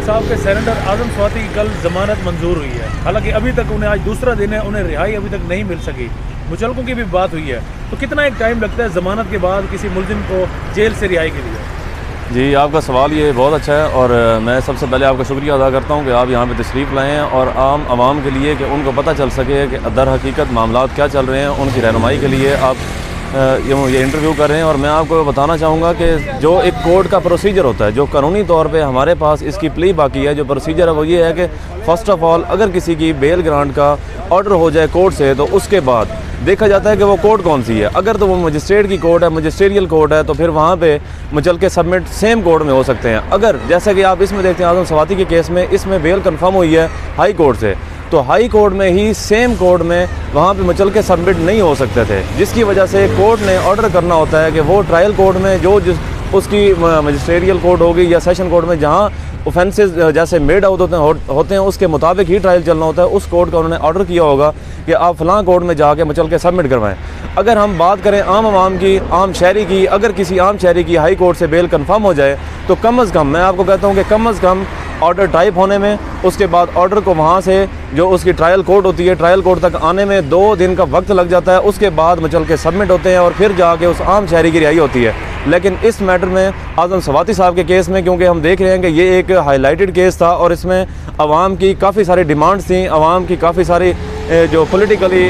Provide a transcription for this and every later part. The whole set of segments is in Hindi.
साहब के सरेंडर आजम स्वाति की कल जमानत मंजूर हुई है। हालांकि अभी तक उन्हें आज दूसरा दिन है, उन्हें रिहाई अभी तक नहीं मिल सकी। मुचलकों की भी बात हुई है। तो कितना एक टाइम लगता है जमानत के बाद किसी मुलजिम को जेल से रिहाई के लिए? जी, आपका सवाल ये बहुत अच्छा है और मैं सबसे पहले आपका शुक्रिया अदा करता हूँ कि आप यहाँ पे तशरीफ़ लाए हैं और आम आवाम के लिए कि उनको पता चल सके कि दर हकीकत मामलात क्या चल रहे हैं, उनकी रहनुमाई के लिए आप ये इंटरव्यू कर रहे हैं। और मैं आपको बताना चाहूँगा कि जो एक कोर्ट का प्रोसीजर होता है, जो कानूनी तौर पे हमारे पास इसकी प्ली बाकी है, जो प्रोसीजर है वो ये है कि फ़र्स्ट ऑफ़ ऑल अगर किसी की बेल ग्रांट का ऑर्डर हो जाए कोर्ट से, तो उसके बाद देखा जाता है कि वो कोर्ट कौन सी है। अगर तो वो मजिस्ट्रेट की कोर्ट है, मजिस्ट्रियल कोर्ट है, तो फिर वहाँ पे मुचल के सबमिट सेम कोर्ट में हो सकते हैं। अगर जैसे कि आप इसमें देखते हैं आजम स्वाति के केस में, इसमें बेल कंफर्म हुई है हाई कोर्ट से, तो हाई कोर्ट में ही सेम कोर्ट में वहाँ पे मुचल के सबमिट नहीं हो सकते थे, जिसकी वजह से कोर्ट ने ऑर्डर करना होता है कि वो ट्रायल कोर्ट में जो उसकी मजिस्ट्रियल कोर्ट होगी या सेशन कोर्ट में जहाँ ऑफेंसेस जैसे मेड आउट होते हैं उसके मुताबिक ही ट्रायल चलना होता है। उस कोर्ट का उन्होंने ऑर्डर किया होगा कि आप फ़लाँ कोर्ट में जाके मुचल के सबमिट करवाएं। अगर हम बात करें आम आवाम की, आम शहरी की, अगर किसी आम शहरी की हाई कोर्ट से बेल कंफर्म हो जाए तो कम अज़ कम, मैं आपको कहता हूँ कि कम अज़ कम ऑर्डर टाइप होने में, उसके बाद ऑर्डर को वहाँ से जो उसकी ट्रायल कोर्ट होती है, ट्रायल कोर्ट तक आने में 2 दिन का वक्त लग जाता है। उसके बाद मुचल के सबमिट होते हैं और फिर जाके उस आम शहरी की रिहाई होती है। लेकिन इस मैटर में आजम स्वाति साहब के केस में, क्योंकि हम देख रहे हैं कि ये एक हाईलाइटेड केस था और इसमें आवाम की काफ़ी सारी डिमांड्स थी, आवाम की काफ़ी सारी जो पॉलिटिकली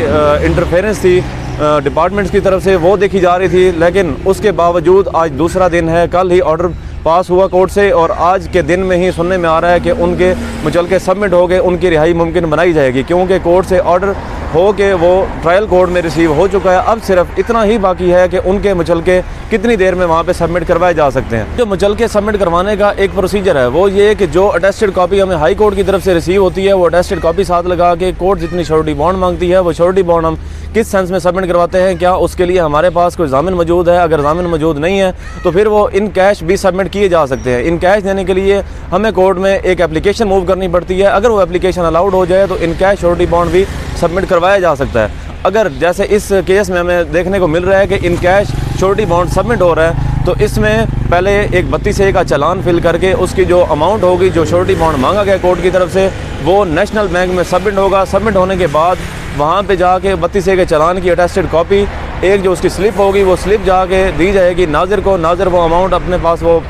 इंटरफेरेंस थी डिपार्टमेंट्स की तरफ से, वो देखी जा रही थी। लेकिन उसके बावजूद आज दूसरा दिन है, कल ही ऑर्डर पास हुआ कोर्ट से और आज के दिन में ही सुनने में आ रहा है कि उनके मुचल के सबमिट हो गए, उनकी रिहाई मुमकिन बनाई जाएगी, क्योंकि कोर्ट से ऑर्डर हो के वो ट्रायल कोर्ट में रिसीव हो चुका है। अब सिर्फ इतना ही बाकी है कि उनके मुचल के कितनी देर में वहाँ पे सबमिट करवाए जा सकते हैं। जो मुचल के सबमिट करवाने का एक प्रोसीजर है वो ये कि जो अटेस्टेड कॉपी हमें हाई कोर्ट की तरफ से रिसीव होती है, वो अटेस्टेड कॉपी साथ लगा के कोर्ट जितनी श्योरिटी बॉन्ड मांगती है, वो श्योरिटी बॉन्ड हम किस सेंस में सबमिट करवाते हैं, क्या उसके लिए हमारे पास कोई जामिन मौजूद है, अगर जामिन मौजूद नहीं है तो फिर वो इन कैश भी सबमिट किए जा सकते हैं। इन कैश देने के लिए हमें कोर्ट में एक एप्लीकेशन मूव करनी पड़ती है। अगर वो एप्लीकेशन अलाउड हो जाए तो इन कैश श्योरिटी बॉन्ड भी सबमिट करवाया जा सकता है। अगर जैसे इस केस में हमें देखने को मिल रहा है कि in cash surety bond submit हो रहा है, तो इसमें पहले एक 32A का चालान फिल करके उसकी जो अमाउंट होगी, जो श्योरिटी बॉन्ड मांगा गया कोर्ट की तरफ से, वो नेशनल बैंक में सबमिट होगा। सबमिट होने के बाद वहाँ पे जाके 32A के चालान की अटेस्टेड कॉपी, एक जो उसकी स्लिप होगी, वो स्लिप जाके दी जाएगी नाजिर को। नाजिर वो अमाउंट अपने पास वो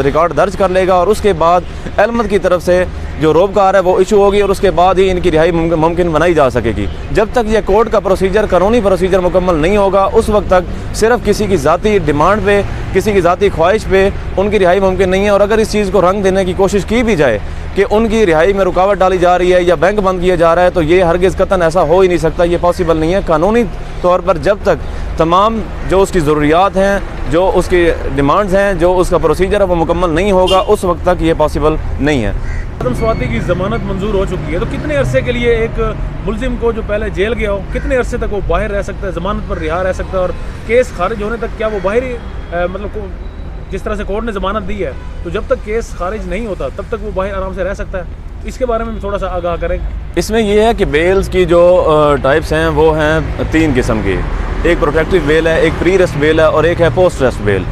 रिकॉर्ड दर्ज कर लेगा और उसके बाद अलमद की तरफ से जो रोबकार है वो इशू होगी और उसके बाद ही इनकी रिहाई मुमकिन बनाई जा सकेगी। जब तक ये कोर्ट का प्रोसीजर, कानूनी प्रोसीजर मुकम्मल नहीं होगा, उस वक्त तक सिर्फ किसी की ज़ाती डिमांड पे, किसी की ज़ाती ख्वाहिश पे उनकी रिहाई मुमकिन नहीं है। और अगर इस चीज़ को रंग देने की कोशिश की भी जाए कि उनकी रिहाई में रुकावट डाली जा रही है या बैंक बंद किया जा रहा है, तो ये हरगिज़ कतन ऐसा हो ही नहीं सकता, ये पॉसिबल नहीं है। कानूनी तौर पर जब तक तमाम जो उसकी ज़रूरियात हैं, जो उसकी डिमांड्स हैं, जो उसका प्रोसीजर है वो मुकम्मल नहीं होगा, उस वक्त तक ये पॉसिबल नहीं है। आजम स्वाति की ज़मानत मंजूर हो चुकी है, तो कितने अरसे के लिए एक मुलजिम को जो पहले जेल गया हो, कितने अरसे तक वो बाहर रह सकता है, ज़मानत पर रिहा रह सकता है? और केस खारिज होने तक क्या वो बाहर ही मतलब जिस तरह से कोर्ट ने ज़मानत दी है, तो जब तक केस खारिज नहीं होता तब तक वो बाहर आराम से रह सकता है? इसके बारे में थोड़ा सा आगाह करें। इसमें यह है कि बेल्स की जो टाइप्स हैं वो हैं 3 किस्म की। एक प्रोटेक्टिव बेल है, एक प्री अरेस्ट बेल है और एक है पोस्ट अरेस्ट बेल।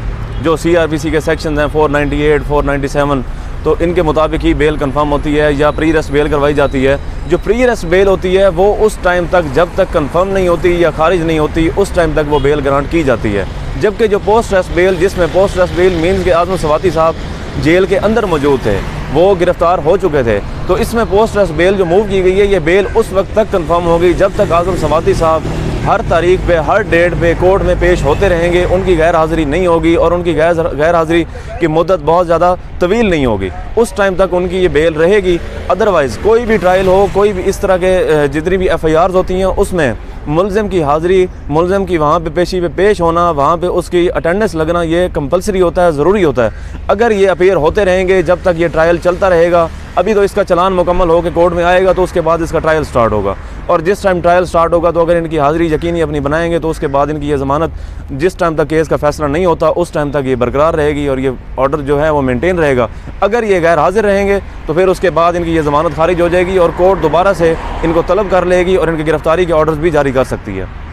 जो CRPC के सेक्शन हैं 498, 497, तो इनके मुताबिक ही बेल कंफर्म होती है या प्री अरेस्ट बेल करवाई जाती है। जो प्री अरेस्ट बेल होती है वो उस टाइम तक, जब तक कंफर्म नहीं होती या खारिज नहीं होती, उस टाइम तक वो बेल ग्रांट की जाती है। जबकि जो पोस्ट अरेस्ट बेल, जिसमें पोस्ट अरेस्ट बेल मीन्स के आजम स्वाति साहब जेल के अंदर मौजूद थे, वो गिरफ्तार हो चुके थे, तो इसमें पोस्ट अरेस्ट बेल जो मूव की गई है, ये बेल उस वक्त तक कंफर्म होगी जब तक आजम स्वाति साहब हर तारीख पे, हर डेट पे कोर्ट में पेश होते रहेंगे, उनकी गैर हाज़िरी नहीं होगी और उनकी गैर हाज़िरी की मुद्दत बहुत ज़्यादा तवील नहीं होगी, उस टाइम तक उनकी ये बेल रहेगी। अदरवाइज़ कोई भी ट्रायल हो, कोई भी इस तरह के जितनी भी FIRs होती हैं, उसमें मुलज़िम की हाज़िरी, मुलज़िम की वहाँ पे पेशी पे पेश होना, वहाँ पे उसकी अटेंडेंस लगना, ये कंपलसरी होता है, ज़रूरी होता है। अगर ये अपीयर होते रहेंगे जब तक ये ट्रायल चलता रहेगा, अभी तो इसका चलान मुकम्मल होकर कोर्ट में आएगा तो उसके बाद इसका ट्रायल स्टार्ट होगा, और जिस टाइम ट्रायल स्टार्ट होगा तो अगर इनकी हाज़िरी यकीनी अपनी बनाएंगे तो उसके बाद इनकी ये ज़मानत जिस टाइम तक केस का फैसला नहीं होता उस टाइम तक ये बरकरार रहेगी और ये ऑर्डर जो है वो मेंटेन रहेगा। अगर ये गैर हाजिर रहेंगे तो फिर उसके बाद इनकी ये ज़मानत खारिज हो जाएगी और कोर्ट दोबारा से इनको तलब कर लेगी और इनकी गिरफ्तारी के ऑर्डर्स भी जारी कर सकती है।